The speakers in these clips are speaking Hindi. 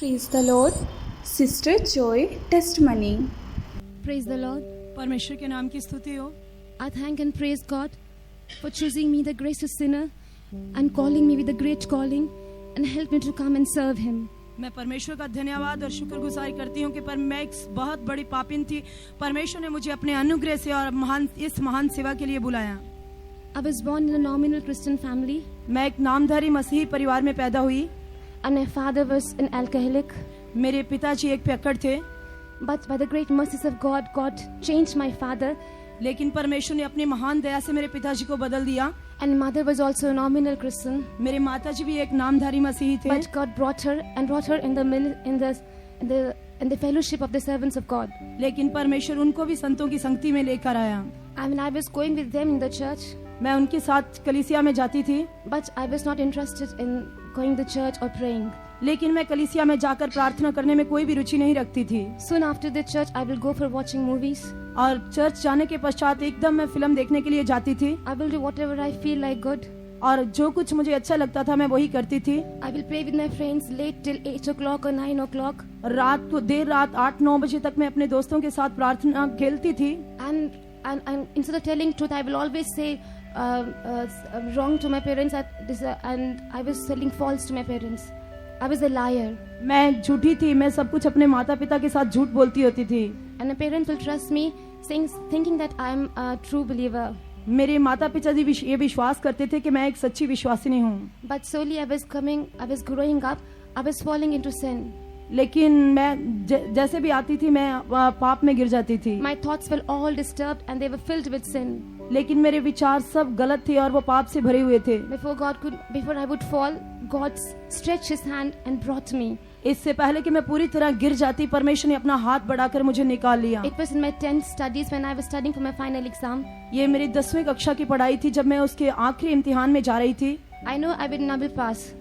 Praise the Lord. Sister Joy, testimony. Praise the Lord. परमेश्वर के नाम की स्तुति हो। I thank and praise God for choosing me, the gracious sinner, and calling me with a great calling and help me to come and serve Him. मैं परमेश्वर का धन्यवाद और शुक्रगुजारी करती हूँ कि मैं एक बहुत बड़ी पापिन थी। परमेश्वर ने मुझे अपने अनुग्रह से और इस महान सेवा के लिए बुलाया। I was born in a nominal Christian family, मैं एक नामधारी मसीही परिवार में पैदा हुई। and my father was an alcoholic. मेरे पिताजी एक पियक्कड़ थे, But by the great mercies of God, God changed my father, लेकिन परमेश्वर ने अपनी महान दया से मेरे पिताजी को बदल दिया। and mother was also a nominal Christian. मेरे माताजी भी एक नामधारी मसीही थे, But God brought her in the fellowship of the servants of God. लेकिन परमेश्वर उनको भी संतों की संगति में लेकर आया। I mean, I was going with them in the church, मैं उनके साथ कलीसिया में जाती थी, but I was not interested in going to church or praying. लेकिन मैं कलीसिया में जाकर प्रार्थना करने में कोई भी रुचि नहीं रखती थी। Soon after the church, I will go for watching movies. और चर्च जाने के पश्चात एकदम मैं फिल्म देखने के लिए जाती थी, I will do whatever I feel like good. और जो कुछ मुझे अच्छा लगता था मैं वही करती थी। I will play with my friends late till 8 o'clock or 9 o'clock. रात को देर रात 8-9 बजे तक मैं अपने दोस्तों के साथ प्रार्थना खेलती थी। And instead of telling truth, I will always say wrong to my parents, and I was telling false to my parents. I was a liar. मैं झूठी थी, मैं सब कुछ अपने माता पिता के साथ झूठ बोलती होती थी। And my parents will trust me, thinking that I am a true believer. मेरे माता पिता जी ये विश्वास करते थे कि मैं एक सच्ची विश्वासिनी हूँ। But slowly I was growing up, I was falling into sin. लेकिन मैं जैसे भी आती थी मैं पाप में गिर जाती थी। My thoughts were all disturbed and they were filled with sin. लेकिन मेरे विचार सब गलत थे और वो पाप से भरे हुए थे। Before I would fall, God stretched His hand and brought me. इससे पहले कि मैं पूरी तरह गिर जाती, परमेश्वर ने अपना हाथ बढ़ाकर मुझे निकाल लिया। It was in my 10th studies when I was studying for my final exam. ये मेरी 10वीं कक्षा की पढ़ाई थी, जब मैं उसके आखिरी इम्तिहान में जा रही थी। I know I will never pass.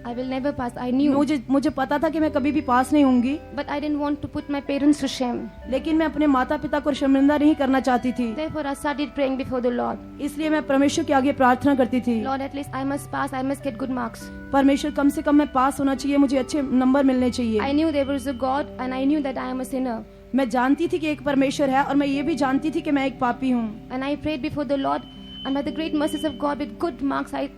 I will never pass. I knew. मुझे पता था कि मैं कभी भी पास नहीं होंगी। But I didn't want to put my parents to shame. लेकिन मैं अपने माता पिता को शर्मिंदा नहीं करना चाहती थी। Therefore I started praying before the Lord. इसलिए मैं परमेश्वर के आगे प्रार्थना करती थी। Lord, at least I must pass. I must get good marks. परमेश्वर कम से कम मैं पास होना चाहिए, मुझे अच्छे नंबर मिलने चाहिए। I knew there was a God and I knew that I am a sinner. मैं जानती थी कि एक परमेश्वर है और मैं ये भी जानती थी कि मैं एक पापी हूँ। And I prayed before the Lord, and by the great mercies of God, with good marks, I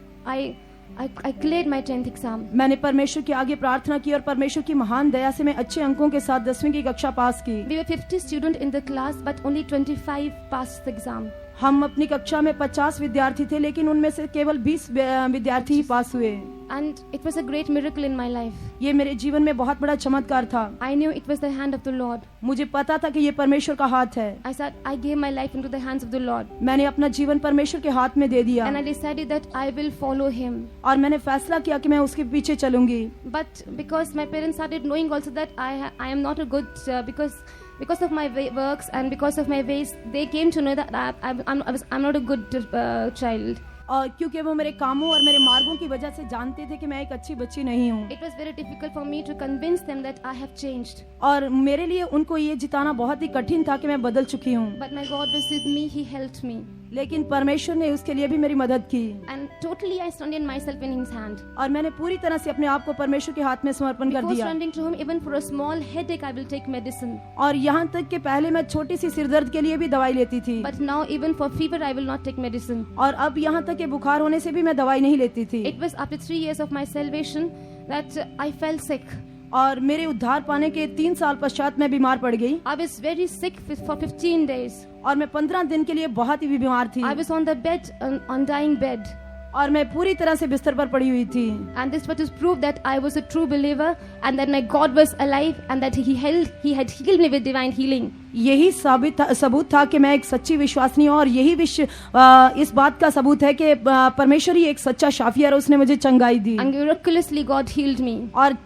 cleared my 10th exam. मैंने परमेश्वर के आगे प्रार्थना की और परमेश्वर की महान दया से मैं अच्छे अंकों के साथ 10वीं की कक्षा पास की। We were 50 students in the class, but only 25 passed the exam. हम अपनी कक्षा में 50 विद्यार्थी थे, लेकिन उनमें से केवल 20 विद्यार्थी ही पास हुए। And it was a great miracle in my life. ये मेरे जीवन में बहुत बड़ा चमत्कार था। I knew it was the hand of the Lord. मुझे पता था कि ये परमेश्वर का हाथ है। I gave my life into the hands of the Lord. मैंने अपना जीवन परमेश्वर के हाथ में दे दिया। And I decided that I will follow Him. और मैंने फैसला किया कि मैं उसके पीछे चलूंगी। But because my parents started knowing also that I am not a good because of my works and because of my ways, they came to know that I'm not a good child. और क्योंकि वो मेरे कामों और मेरे मार्गों की वजह से जानते थे कि मैं एक अच्छी बच्ची नहीं हूँ। It was very difficult for me to convince them that I have changed. और मेरे लिए उनको ये जिताना बहुत ही कठिन था कि मैं बदल चुकी हूँ। But my God was with me. He helped me. लेकिन परमेश्वर ने उसके लिए भी मेरी मदद की। And totally I surrendered myself in His hand. और मैंने पूरी तरह से अपने आप को परमेश्वर के hath में समर्पण कर Before दिया। surrendering to Him, even for a small headache, I will take medicine. और यहाँ तक कि पहले मैं छोटी सी सिरदर्द के लिए भी दवाई लेती थी। But now even for fever, I will not take medicine. और अब यहाँ तक कि बुखार होने से भी मैं दवाई नहीं लेती थी। It was after 3 years of my salvation that I fell sick. और मेरे उद्धार पाने के 3 साल पश्चात मैं बीमार पड़ गई। I was very sick for 15 days. और मैं 15 दिन के लिए बहुत ही बीमार थी। I was on the bed, on dying bed. और मैं पूरी तरह से बिस्तर पर पड़ी हुई थी। And this was proof that I was a true believer and that my God was alive and that He had healed me with divine healing. यही सबूत था कि मैं एक सच्ची विश्वासनी हूँ, और यही इस बात का सबूत है कि परमेश्वर ही एक सच्चा शाफी है और उसने मुझे चंगाई दी। And miraculously God healed me. और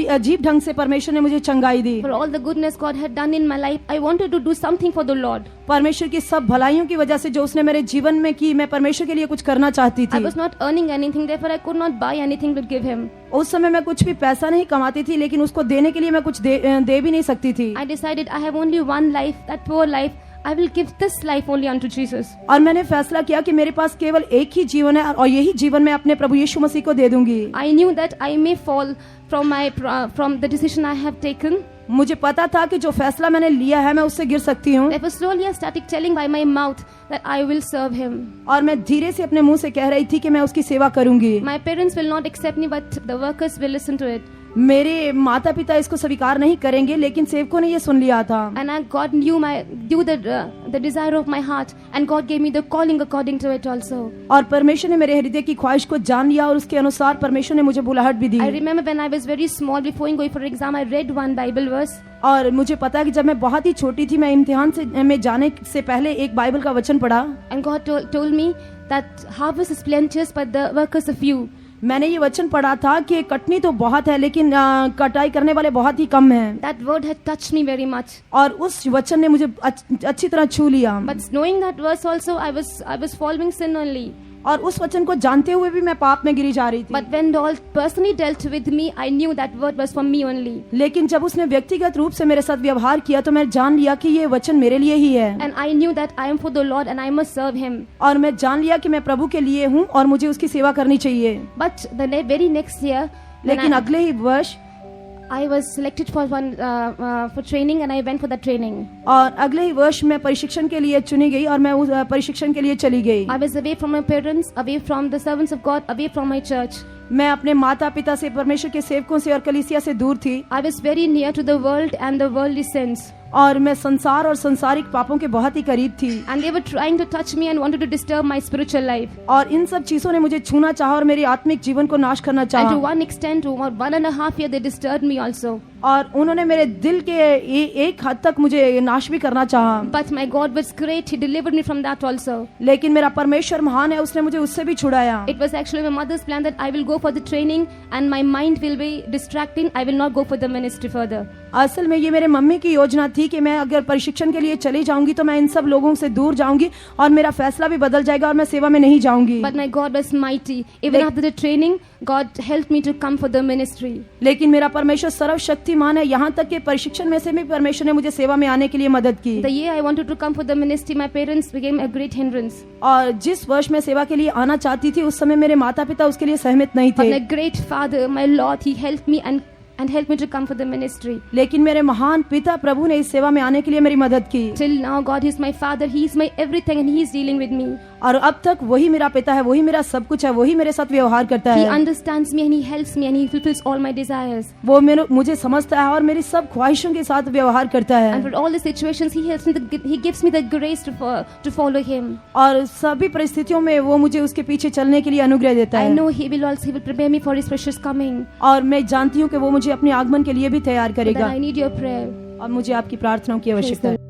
अजीब ढंग से परमेश्वर ने मुझे चंगाई दी। For all the goodness God had done in my life, I wanted to do something for the Lord. परमेश्वर की सब भलाइयों की वजह से जो उसने मेरे जीवन में की, मैं परमेश्वर के लिए कुछ करना चाहती थी। I was not earning anything, therefore I could not buy anything to give Him. उस समय मैं कुछ भी पैसा नहीं कमाती थी, लेकिन उसको देने के लिए मैं कुछ दे भी नहीं सकती थी। I decided I have only one life, that poor life. I will give this life only unto Jesus. और मैंने फैसला किया कि मेरे पास केवल एक ही जीवन है और यही जीवन मैं अपने प्रभु यीशु मसीह को दे दूंगी। I knew that I may fall from the decision I have taken. मुझे पता था कि जो फैसला मैंने लिया है मैं उससे गिर सकती हूँ। Therefore, slowly I started telling by my mouth that I will serve Him. और मैं धीरे से अपने मुंह से कह रही थी कि मैं उसकी सेवा करूंगी। My parents will not accept me, but the workers will listen to it. मेरे माता पिता इसको स्वीकार नहीं करेंगे, लेकिन सेवकों ने ये सुन लिया था। And God knew the desire of my heart, and God gave me the calling according to it also. और परमेश्वर ने मेरे हृदय की ख्वाहिश को जान लिया और उसके अनुसार परमेश्वर ने मुझे बुलाहट भी दी। I remember when I was very small, before going for exam, I read one Bible verse. और मुझे पता है कि जब मैं बहुत ही छोटी थी, मैं इम्तिहान में जाने से पहले एक बाइबल का वचन पढ़ा। And God told me that harvest is plenteous, but the workers are few. मैंने ये वचन पढ़ा था कि कटनी तो बहुत है, लेकिन कटाई करने वाले बहुत ही कम हैं। That word had touched me very much. और उस वचन ने मुझे अच्छी तरह छू लिया। But knowing that verse also, I was following sin only. और उस वचन को जानते हुए भी मैं पाप में गिरी जा रही थी। But when God personally dealt with me, I knew that word was for me only. लेकिन जब उसने व्यक्तिगत रूप से मेरे साथ व्यवहार किया तो मैं जान लिया कि ये वचन मेरे लिए ही है। And I knew that I am for the Lord and I must serve Him. और मैं जान लिया कि मैं प्रभु के लिए हूँ और मुझे उसकी सेवा करनी चाहिए। But the very next year, लेकिन अगले ही वर्ष I was selected for for training and I went for that training. और अगले ही वर्ष मैं प्रशिक्षण के लिए चुनी गई और मैं उस प्रशिक्षण के लिए चली गई। I was away from my parents, away from the servants of God, away from my church. मैं अपने माता पिता से, परमेश्वर के सेवकों से और कलीसिया से दूर थी। I was very near to the world and the worldly sins. और मैं संसार और संसारिक पापों के बहुत ही करीब थी। And they were trying to touch me and wanted to disturb my spiritual life. और इन सब चीजों ने मुझे छूना चाहा और मेरी आत्मिक जीवन को नाश करना And चाहा। to one extent, over 1.5 years, they disturbed me also. और उन्होंने मेरे दिल के एक हद तक मुझे नाश भी करना चाहा। But my God was great. He delivered me from that also. लेकिन मेरा परमेश्वर महान है, उसने मुझे उससे भी छुड़ाया। It was actually my mother's plan that I will go for the training and my mind will be distracting. I will not go for the ministry further. असल में ये मेरे मम्मी की योजना थी कि मैं अगर प्रशिक्षण के लिए चली जाऊंगी तो मैं इन सब लोगों से दूर जाऊंगी और मेरा फैसला भी बदल जाएगा और मैं सेवा में नहीं जाऊंगी। But my God was mighty. Even after the training, God helped me to come for the ministry. लेकिन मेरा परमेश्वर सर्वशक्तिमान है, यहाँ तक कि प्रशिक्षण में से भी परमेश्वर ने मुझे सेवा में आने के लिए मदद की। The year I wanted to come for the ministry, my parents became a great hindrance. और जिस वर्ष मैं सेवा के लिए आना चाहती थी उस समय मेरे माता पिता उसके लिए सहमत नहीं But थे। my great Father, my Lord, He helped me and helped me to come for the ministry. लेकिन मेरे महान पिता प्रभु ने इस सेवा में आने के लिए मेरी मदद की। Till now, God is my Father. He is my everything and He is dealing with me. और अब तक वही मेरा पिता है, वही मेरा सब कुछ है, वही मेरे साथ व्यवहार करता He है। understands me and He helps me and He fulfills all my desires. वो मुझे समझता है और मेरी सब ख्वाहिशों के साथ व्यवहार करता है। And for all the situations, He helps me. He gives me the grace to follow Him. और सभी परिस्थितियों में वो मुझे उसके पीछे चलने के लिए अनुग्रह देता I है। know He will prepare me for His precious coming. और मैं जानती हूँ कि वो मुझे अपने आगमन के लिए भी तैयार But करेगा। then I need your prayer. और मुझे आपकी प्रार्थनाओं की आवश्यकता है।